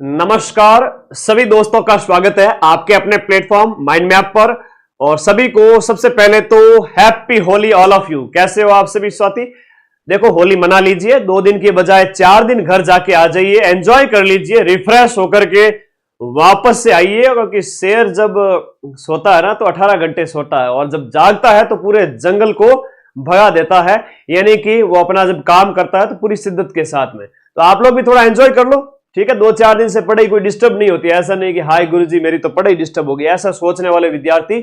नमस्कार सभी दोस्तों का स्वागत है आपके अपने प्लेटफॉर्म माइंड मैप पर। और सभी को सबसे पहले तो happy Holi all of you. कैसे हो आप सभी साथी? देखो, होली मना लीजिए, 2 दिन के बजाय 4 दिन घर जाके आ जाइए, एंजॉय कर लीजिए, रिफ्रेश होकर के वापस से आइए। क्योंकि शेर जब सोता है ना तो 18 घंटे सोता है, और जब जागता है तो पूरे जंगल को भगा देता है। यानी कि वो अपना जब काम करता है तो पूरी शिद्दत के साथ में। तो आप लोग भी थोड़ा एंजॉय कर लो, ठीक है। 2-4 दिन से पढ़ाई कोई डिस्टर्ब नहीं होती। ऐसा नहीं कि हाय गुरुजी मेरी तो पढ़ाई डिस्टर्ब हो गई। ऐसा सोचने वाले विद्यार्थी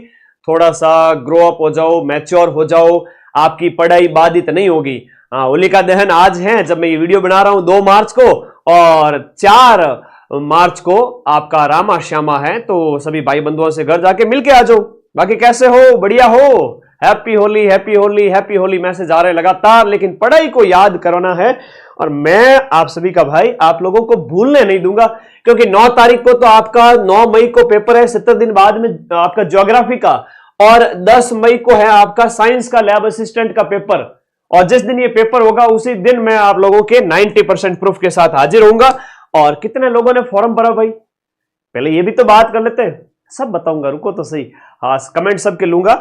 थोड़ा सा ग्रो अप हो जाओ, मैच्योर हो जाओ, आपकी पढ़ाई बाधित नहीं होगी। होलिका दहन आज है, जब मैं ये वीडियो बना रहा हूं 2 मार्च को, और 4 मार्च को आपका रामा श्यामा है। तो सभी भाई बंधुओं से घर जाके मिलके आ जाओ। बाकी कैसे हो? बढ़िया हो? Happy Holi, happy Holi, happy Holi message आ रहे लगातार, लेकिन पढ़ाई को याद करना है। और मैं आप सभी का भाई आप लोगों को भूलने नहीं दूंगा, क्योंकि 9 तारीख को तो आपका 9 मई को पेपर है, 70 दिन बाद में आपका ज्योग्राफी का, और 10 मई को है आपका साइंस का लैब असिस्टेंट का पेपर। और जिस दिन ये पेपर होगा उसी दिन मैं आप लोगों के 90% प्रूफ के साथ हाजिर होऊंगा। और कितने लोगों ने फॉर्म भरा भाई, पहले ये भी तो बात कर लेते हैं। सब बताऊंगा, रुको तो सही। हाँ, कमेंट सबके लूंगा।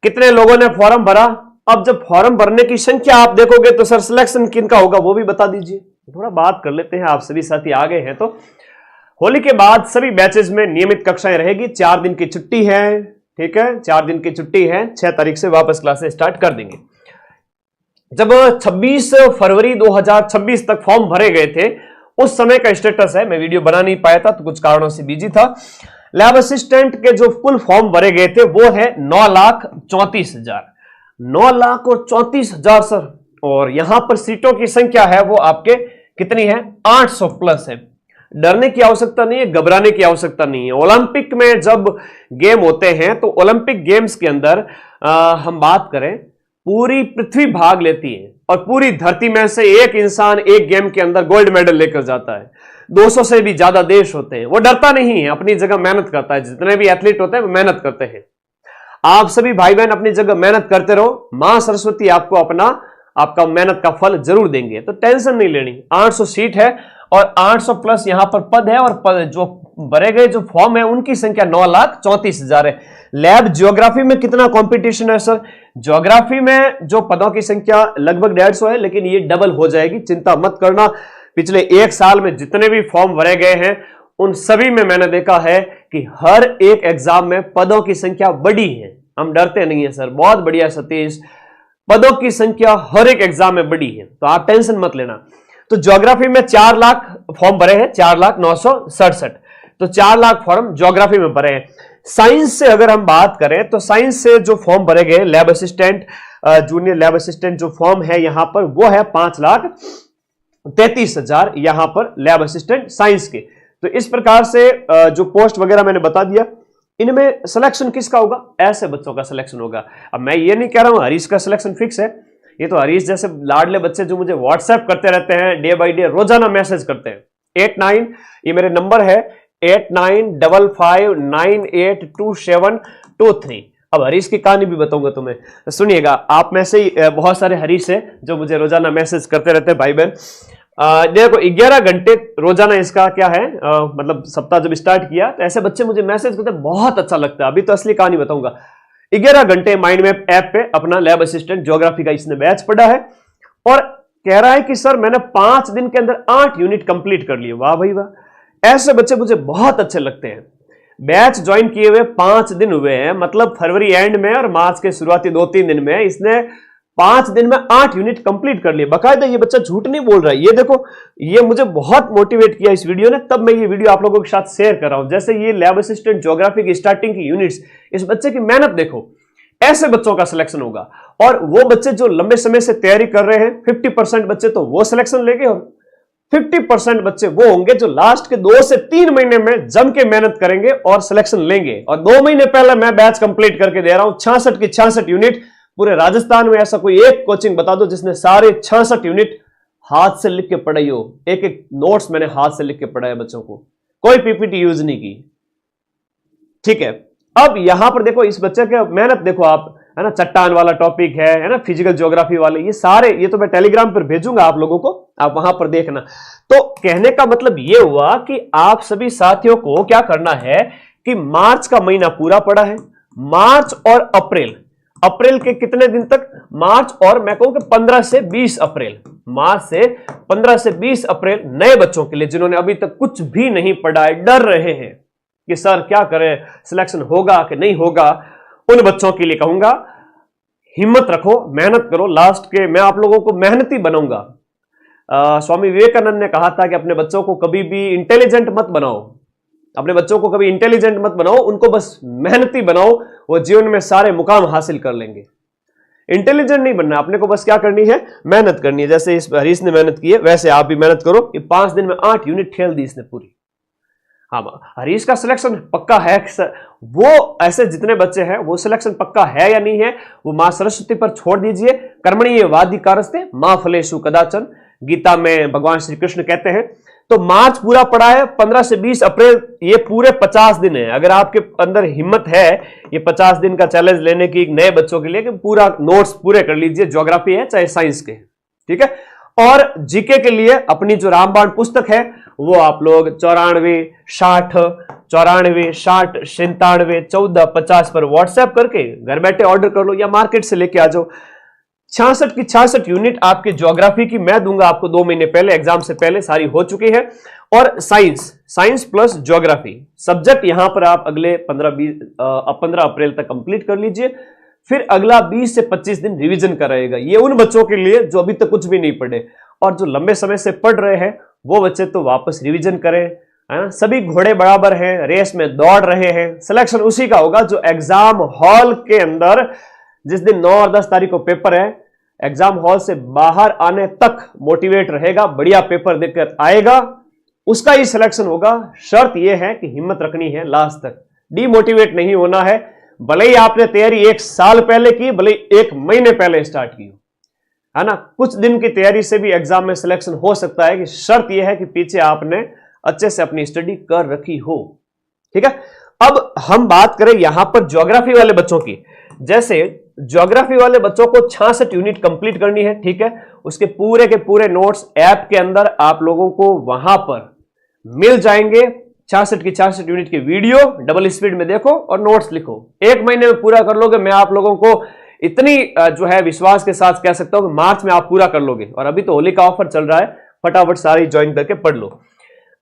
कितने लोगों ने फॉर्म भरा? अब जब फॉर्म भरने की संख्या आप देखोगे तो सर सिलेक्शन किनका होगा वो भी बता दीजिए। थोड़ा बात कर लेते हैं, आप सभी साथी आ गए हैं। तो होली के बाद सभी बैचेज में नियमित कक्षाएं रहेगी। 4 दिन की छुट्टी है, ठीक है, 4 दिन की छुट्टी है। 6 तारीख से वापस क्लासेस स्टार्ट कर देंगे। जब 26 फरवरी 2026 तक फॉर्म भरे गए थे, उस समय का स्टेटस है, मैं वीडियो बना नहीं पाया था तो कुछ कारणों से बिजी था। लैब असिस्टेंट के जो कुल फॉर्म भरे गए थे वो है 9,34,000। 9,34,000 सर। और यहां पर सीटों की संख्या है वो आपके कितनी है? 800 प्लस है। डरने की आवश्यकता नहीं है, घबराने की आवश्यकता नहीं है। ओलंपिक में जब गेम होते हैं तो ओलंपिक गेम्स के अंदर हम बात करें, पूरी पृथ्वी भाग लेती है और पूरी धरती में से एक इंसान एक गेम के अंदर गोल्ड मेडल लेकर जाता है। 200 से भी ज्यादा देश होते हैं। वो डरता नहीं है, अपनी जगह मेहनत करता है। जितने भी एथलीट होते हैं वो मेहनत करते हैं। आप सभी भाई बहन अपनी जगह मेहनत करते रहो, मां सरस्वती आपको आपका मेहनत का फल जरूर देंगे। तो टेंशन नहीं लेनी। 800 सीट है और 800 प्लस यहां पर पद है, और जो भरे गए जो फॉर्म है उनकी संख्या 9,34,000 है। लैब ज्योग्राफी में कितना कंपटीशन है सर? ज्योग्राफी में जो पदों की संख्या लगभग 150 है, लेकिन ये डबल हो जाएगी, चिंता मत करना। पिछले 1 साल में जितने भी फॉर्म भरे गए हैं उन सभी में मैंने देखा है कि हर एक एग्जाम में पदों की संख्या बढ़ी है। हम डरते नहीं है सर। बहुत बढ़िया सतीश, पदों की संख्या हर एक एग्जाम में बढ़ी है, तो आप टेंशन मत लेना। तो ज्योग्राफी में 4 लाख फॉर्म भरे हैं, 4,09,67। तो 4 लाख फॉर्म ज्योग्राफी में भरे हैं। साइंस से अगर हम बात करें तो साइंस से जो फॉर्म भरे गए lab assistant, junior lab assistant जो फॉर्म है यहां पर वो है 5,33,000 यहां पर लैब असिस्टेंट साइंस के। तो इस प्रकार से जो पोस्ट वगैरह मैंने बता दिया। इनमें सिलेक्शन किसका होगा? ऐसे बच्चों का सिलेक्शन होगा। अब मैं ये नहीं कह रहा हूं हरीश का सिलेक्शन फिक्स है। ये तो हरीश जैसे लाडले बच्चे जो मुझे व्हाट्सएप करते रहते हैं, डे बाय डे रोजाना मैसेज करते हैं। 89 ये मेरे नंबर है, 8955982723। अब हरीश की कहानी भी बताऊंगा तुम्हें, सुनिएगा। आप में से बहुत सारे हरीश है जो मुझे रोजाना मैसेज करते रहते हैं भाई बहन। देखो 11 घंटे रोजाना इसका क्या है, मतलब सप्ताह जब स्टार्ट किया तो ऐसे बच्चे मुझे मैसेज करते हैं, बहुत अच्छा लगता है। अभी तो असली कहानी बताऊंगा। 11 घंटे माइंड मैप ऐप पे अपना लैब असिस्टेंट ज्योग्राफी का इसने बैच पढ़ा है, और कह रहा है कि सर मैंने 5 दिन के अंदर 8 यूनिट कंप्लीट कर लिए। वाह भाई वाह, ऐसे बच्चे मुझे बहुत अच्छे लगते हैं। बैच ज्वाइन किए हुए 5 दिन हुए हैं, मतलब फरवरी एंड में और मार्च के शुरुआती 2-3 दिन में इसने 5 दिन में 8 यूनिट कंप्लीट कर लिए। बकायदा ये बच्चा झूठ नहीं बोल रहा है। ये देखो, ये मुझे बहुत मोटिवेट किया इस वीडियो ने, तब मैं ये वीडियो आप लोगों के साथ शेयर कर रहा हूं। जैसे ये लैब असिस्टेंट ज्योग्राफी की स्टार्टिंग की यूनिट्स, इस बच्चे की मेहनत देखो। ऐसे बच्चों का सिलेक्शन होगा। और वो बच्चे जो लंबे समय से तैयारी कर रहे हैं, 50% बच्चे तो वो सिलेक्शन लेंगे, और 50% बच्चे वो होंगे जो लास्ट के 2 से 3 महीने में जम के मेहनत करेंगे और सिलेक्शन लेंगे। और 2 महीने पहले मैं बैच कंप्लीट करके दे रहा हूं, 66 की 66 यूनिट। पूरे राजस्थान में ऐसा कोई एक कोचिंग बता दो जिसने सारे 66 यूनिट हाथ से लिख के पढ़ाई हो। एक एक नोट्स मैंने हाथ से लिख के पढ़ाया बच्चों को, कोई पीपीटी यूज नहीं की, ठीक है। अब यहां पर देखो इस बच्चे का मेहनत देखो आप, है ना। चट्टान वाला टॉपिक है ना, फिजिकल ज्योग्राफी वाले, ये सारे, ये तो मैं टेलीग्राम पर भेजूंगा आप लोगों को, आप वहां पर देखना। तो कहने का मतलब यह हुआ कि आप सभी साथियों को क्या करना है कि मार्च का महीना पूरा पड़ा है, मार्च और अप्रैल, अप्रैल के कितने दिन तक, मार्च और मैं कहूं कि 15 से 20 अप्रैल, मार्च से 15 से 20 अप्रैल नए बच्चों के लिए जिन्होंने अभी तक कुछ भी नहीं पढ़ा है, डर रहे हैं कि सर क्या करें, सिलेक्शन होगा कि नहीं होगा, उन बच्चों के लिए कहूंगा हिम्मत रखो, मेहनत करो। लास्ट के मैं आप लोगों को मेहनती बनाऊंगा। स्वामी विवेकानंद ने कहा था कि अपने बच्चों को कभी भी इंटेलिजेंट मत बनाओ, अपने बच्चों को कभी इंटेलिजेंट मत बनाओ, उनको बस मेहनती बनाओ, वो जीवन में सारे मुकाम हासिल कर लेंगे। इंटेलिजेंट नहीं बनना, अपने को बस क्या करनी है, मेहनत करनी है। जैसे इस हरीश ने मेहनत की है वैसे आप भी मेहनत करो। ये 5 दिन में 8 यूनिट खेल दी इसने पूरी। हाँ, हरीश का सिलेक्शन पक्का है, वो ऐसे जितने बच्चे हैं वो सिलेक्शन पक्का है या नहीं है, वो मां सरस्वती पर छोड़ दीजिए। कर्मणीय वाधिकारस्ते मां फलेषु कदाचन, गीता में भगवान श्री कृष्ण कहते हैं। तो मार्च पूरा पड़ा है, 15 से 20 अप्रैल ये पूरे 50 दिन है। अगर आपके अंदर हिम्मत है ये 50 दिन का चैलेंज लेने की नए बच्चों के लिए, कि पूरा नोट्स पूरे कर लीजिए, ज्योग्राफी है चाहे साइंस के, ठीक है। और जीके के लिए अपनी जो रामबाण पुस्तक है वो आप लोग 94 60 94 60 97 14 50 पर व्हाट्सएप करके घर बैठे ऑर्डर कर लो या मार्केट से लेके आ जाओ। 66 की 66 यूनिट आपकी ज्योग्राफी की मैं दूंगा आपको 2 महीने पहले, एग्जाम से पहले सारी हो चुकी है। और साइंस प्लस ज्योग्राफी सब्जेक्ट यहां पर आप अगले 15 अप्रैल तक कंप्लीट कर लीजिए। फिर अगला 20 से 25 दिन रिवीजन कराएगा। ये उन बच्चों के लिए जो अभी तक कुछ भी नहीं पढ़े, और जो लंबे समय से पढ़ रहे हैं वो बच्चे तो वापस रिवीजन करें, है ना। सभी घोड़े बराबर हैं, रेस में दौड़ रहे हैं। सिलेक्शन उसी का होगा जो एग्जाम हॉल के अंदर, जिस दिन 9 और 10 तारीख को पेपर है, एग्जाम हॉल से बाहर आने तक मोटिवेट रहेगा, बढ़िया पेपर देकर आएगा, उसका ही सिलेक्शन होगा। शर्त यह है कि हिम्मत रखनी है लास्ट तक, डीमोटिवेट नहीं होना है। भले ही आपने तैयारी 1 साल पहले की, भले ही 1 महीने पहले स्टार्ट की हो, है ना, कुछ दिन की तैयारी से भी एग्जाम में सिलेक्शन हो सकता है। कि शर्त यह है कि पीछे आपने अच्छे से अपनी स्टडी कर रखी हो, ठीक है। अब हम बात करें यहां पर ज्योग्राफी वाले बच्चों की। जैसे ज्योग्राफी वाले बच्चों को 66 यूनिट कंप्लीट करनी है, ठीक है। उसके पूरे के पूरे नोट्स ऐप के अंदर आप लोगों को वहां पर मिल जाएंगे। 66 की 66 यूनिट की वीडियो डबल स्पीड में देखो और नोट्स लिखो। 1 महीने में पूरा कर लोगे। मैं आप लोगों को इतनी जो है विश्वास के साथ कह सकता हूं कि मार्च में आप पूरा कर लोगे। और अभी तो होली का ऑफर चल रहा है, फटाफट सारी ज्वाइन करके पढ़ लो।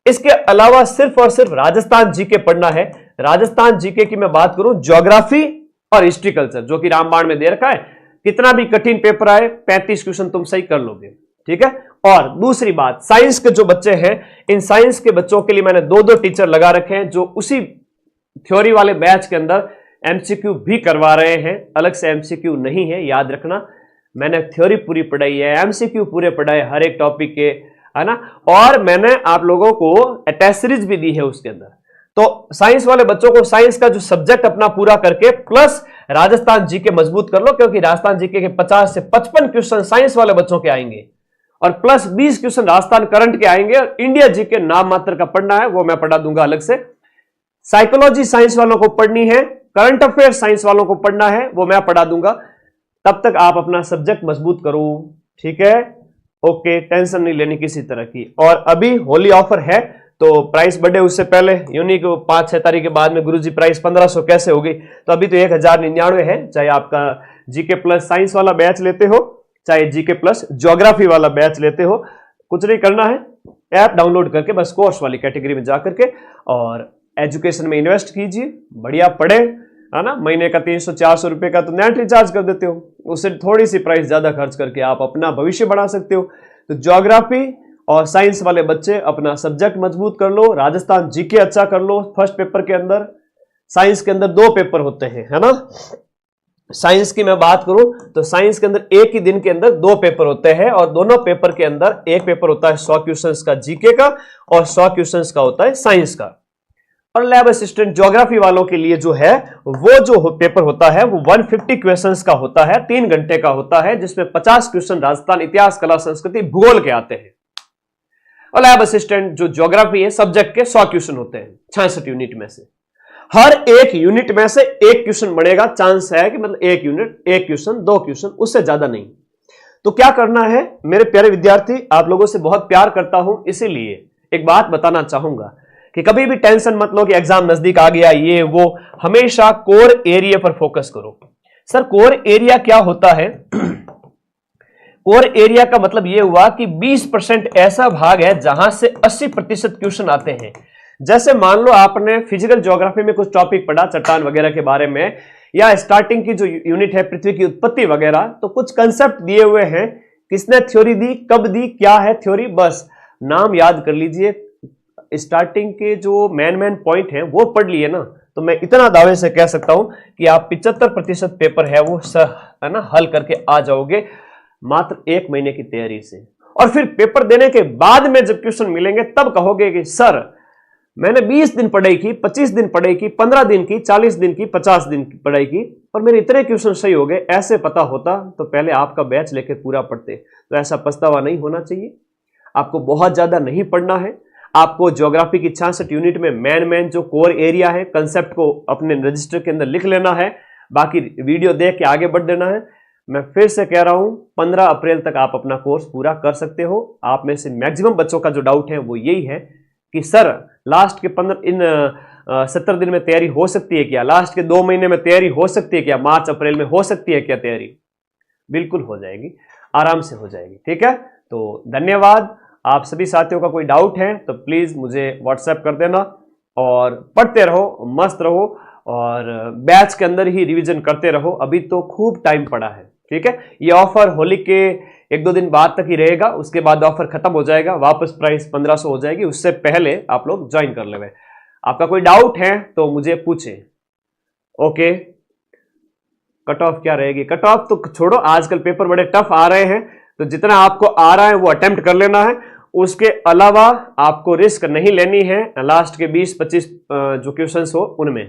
इसके अलावा सिर्फ और सिर्फ राजस्थान जीके पढ़ना है। राजस्थान जीके की मैं बात करूं, ज्योग्राफी और हिस्ट्री कल्चर जो कि रामबाण में दे रखा है, कितना भी कठिन पेपर आए 35 क्वेश्चन तुम सही कर लोगे, ठीक है। और दूसरी बात, साइंस के जो बच्चे हैं, इन साइंस के बच्चों के लिए मैंने 2-2 टीचर लगा रखे हैं जो उसी थ्योरी वाले बैच के अंदर एमसीक्यू भी करवा रहे हैं। अलग से एमसीक्यू नहीं है, याद रखना। मैंने थ्योरी पूरी पढ़ाई है, एमसीक्यू पूरे पढ़ाए हर एक टॉपिक के, है ना। और मैंने आप लोगों को एटेसरीज भी दी है उसके अंदर। तो साइंस वाले बच्चों को साइंस का जो सब्जेक्ट अपना पूरा करके प्लस राजस्थान जीके मजबूत कर लो, क्योंकि राजस्थान जीके के 50 से 55 क्वेश्चन साइंस वाले बच्चों के आएंगे और प्लस 20 क्वेश्चन राजस्थान करंट के आएंगे। और इंडिया जीके नाम मात्र का पढ़ना है, वो मैं पढ़ा दूंगा अलग से। साइकोलॉजी साइंस वालों को पढ़नी है, करंट अफेयर साइंस वालों को पढ़ना है, वो मैं पढ़ा दूंगा। तब तक आप अपना सब्जेक्ट मजबूत करो, ठीक है। ओके, टेंशन नहीं लेनी किसी तरह की। और अभी होली ऑफर है तो प्राइस बढ़े उससे पहले, यूनिक 5-6 तारीख के बाद में गुरुजी प्राइस 1500 कैसे होगी, तो अभी तो 1099 है। चाहे आपका जीके प्लस साइंस वाला बैच लेते हो, चाहे जीके प्लस ज्योग्राफी वाला बैच लेते हो, कुछ नहीं करना है, ऐप डाउनलोड करके बस कोर्स वाली कैटेगरी में जाकर के और एजुकेशन में इन्वेस्ट कीजिए, बढ़िया पढ़े, है ना। महीने का 300-400 रुपए का तो नेट रिचार्ज कर देते हो, उससे थोड़ी सी प्राइस ज्यादा खर्च करके आप अपना भविष्य बढ़ा सकते हो। तो ज्योग्राफी और साइंस वाले बच्चे अपना सब्जेक्ट मजबूत कर लो, राजस्थान जीके अच्छा कर लो। फर्स्ट पेपर के अंदर, साइंस के अंदर 2 पेपर होते हैं, है ना। साइंस की मैं बात करूं तो साइंस के अंदर एक ही दिन के अंदर 2 पेपर होते हैं और दोनों पेपर के अंदर एक पेपर होता है 100 क्वेश्चंस का जीके का और 100 क्वेश्चंस का होता है साइंस का। और लैब असिस्टेंट ज्योग्राफी वालों के लिए जो है वो जो पेपर होता है वो 150 क्वेश्चंस का होता है, 3 घंटे का होता है, जिसमें 50 क्वेश्चन राजस्थान इतिहास कला संस्कृति भूगोल के आते हैं। और लैब असिस्टेंट जो ज्योग्राफी है सब्जेक्ट के 100 क्वेश्चन होते हैं 66 यूनिट में से। हर एक यूनिट में से 1 क्वेश्चन बढ़ेगा, चांस है कि मतलब 1 यूनिट 1 क्वेश्चन 2 क्वेश्चन, उससे ज्यादा नहीं। तो क्या करना है मेरे प्यारे विद्यार्थी, आप लोगों से बहुत प्यार करता हूं, इसीलिए एक बात बताना चाहूंगा कि कभी भी टेंशन मत लो कि एग्जाम नजदीक आ गया, ये वो, हमेशा कोर एरिया पर फोकस करो। सर कोर एरिया क्या होता है? कोर एरिया का मतलब यह हुआ कि 20% ऐसा भाग है जहां से 80% क्वेश्चन आते हैं। जैसे मान लो आपने फिजिकल ज्योग्राफी में कुछ टॉपिक पढ़ा चट्टान वगैरह के बारे में, या स्टार्टिंग की जो यूनिट है पृथ्वी की उत्पत्ति वगैरह, तो कुछ कंसेप्ट दिए हुए हैं, किसने थ्योरी दी, कब दी, क्या है थ्योरी, बस नाम याद कर लीजिए। स्टार्टिंग के जो मेन पॉइंट है वो पढ़ लिए ना, तो मैं इतना दावे से कह सकता हूं कि आप 75% पेपर है वो है ना हल करके आ जाओगे मात्र 1 महीने की तैयारी से। और फिर पेपर देने के बाद में जब क्वेश्चन मिलेंगे तब कहोगे कि सर मैंने 20 दिन पढ़ाई की, 25 दिन पढ़ाई की, 15 दिन की, 40 दिन की, 50 दिन की पढ़ाई की, और मेरे इतने क्वेश्चन सही हो गए। ऐसे पता होता तो पहले आपका बैच लेके पूरा पढ़ते। तो ऐसा पछतावा नहीं होना चाहिए। आपको बहुत ज्यादा नहीं पढ़ना है। आपको ज्योग्राफी की 66 यूनिट में मेन जो कोर एरिया है, कंसेप्ट को अपने रजिस्टर के अंदर लिख लेना है, बाकी वीडियो देख के आगे बढ़ देना है। मैं फिर से कह रहा हूं 15 अप्रैल तक आप अपना कोर्स पूरा कर सकते हो। आप में से मैक्सिमम बच्चों का जो डाउट है वो यही है कि सर लास्ट के 70 दिन में तैयारी हो सकती है क्या, लास्ट के 2 महीने में तैयारी हो सकती है क्या, मार्च अप्रैल में हो सकती है क्या तैयारी? बिल्कुल हो जाएगी, आराम से हो जाएगी। ठीक है, तो धन्यवाद। आप सभी साथियों का कोई डाउट है तो प्लीज मुझे व्हाट्सएप कर देना, और पढ़ते रहो, मस्त रहो, और बैच के अंदर ही रिवीजन करते रहो। अभी तो खूब टाइम पड़ा है। ठीक है, ये ऑफर होली के 1-2 दिन बाद तक ही रहेगा, उसके बाद ऑफर खत्म हो जाएगा, वापस प्राइस 1500 हो जाएगी। उससे पहले आप लोग ज्वाइन कर लेंगे। आपका कोई डाउट है तो मुझे पूछें। ओके, कट ऑफ क्या रहेगी? कट ऑफ तो छोड़ो, आजकल पेपर बड़े टफ आ रहे हैं, तो जितना आपको आ रहा है वो अटेम्प्ट कर लेना है। उसके अलावा आपको रिस्क नहीं लेनी है लास्ट के 20-25 जो क्वेश्चंस हो उनमें।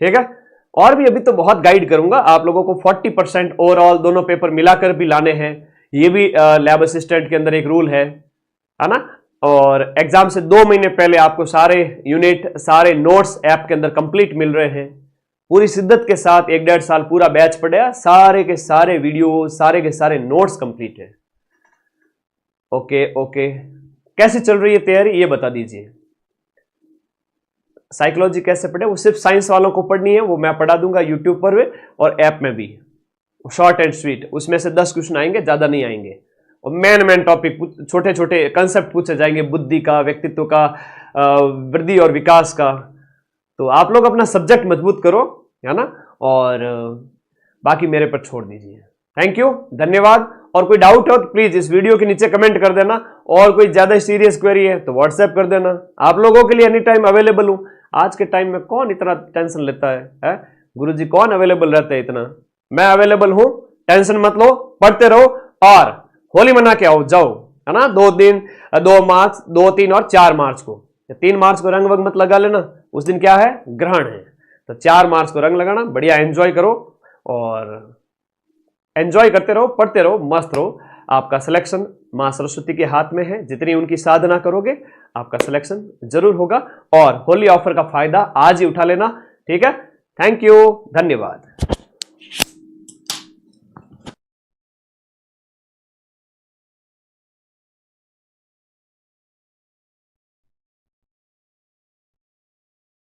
ठीक है, और भी अभी तो बहुत गाइड करूंगा आप लोगों को। 40% ओवरऑल दोनों पेपर मिलाकर भी लाने हैं, ये भी लैब असिस्टेंट के अंदर एक रूल है ना। और एग्जाम से 2 महीने पहले आपको सारे यूनिट, सारे नोट्स ऐप के अंदर कंप्लीट मिल रहे हैं। पूरी शिद्दत के साथ 1-1.5 साल पूरा बैच पढ़ा, सारे के सारे वीडियो, सारे के सारे नोट्स कंप्लीट है। ओके, कैसे चल रही है तैयारी ये बता दीजिए। साइकोलॉजी कैसे पढ़े? वो सिर्फ साइंस वालों को पढ़नी है, वो मैं पढ़ा दूंगा यूट्यूब पर भी और ऐप में भी, शॉर्ट एंड स्वीट। उसमें से 10 क्वेश्चन आएंगे, ज्यादा नहीं आएंगे। और मेन टॉपिक, छोटे छोटे कंसेप्ट पूछे जाएंगे, बुद्धि का, व्यक्तित्व का, वृद्धि और विकास का। तो आप लोग अपना सब्जेक्ट मजबूत करो, है ना, और बाकी मेरे पर छोड़ दीजिए। थैंक यू, धन्यवाद। और कोई डाउट हो तो प्लीज इस वीडियो के नीचे कमेंट कर देना, और कोई ज्यादा सीरियस क्वेरी है तो व्हाट्सएप कर देना। आप लोगों के लिए एनी टाइम अवेलेबल हूं। आज के टाइम में कौन इतना टेंशन लेता है? गुरुजी कौन अवेलेबल रहता है इतना? मैं अवेलेबल हूं, टेंशन मत लो, पढ़ते रहो और होली मना के आओ जाओ, है ना। 2 दिन, 2 मार्च, 2, 3 और 4 मार्च को, 3 मार्च को रंग वंग मत लगा लेना, उस दिन क्या है, ग्रहण है। तो 4 मार्च को रंग लगाना, बढ़िया एंजॉय करो, और एंजॉय करते रहो, पढ़ते रहो, मस्त रहो। आपका सिलेक्शन मां सरस्वती के हाथ में है। जितनी उनकी साधना करोगे आपका सिलेक्शन जरूर होगा। और होली ऑफर का फायदा आज ही उठा लेना। ठीक है, थैंक यू, धन्यवाद।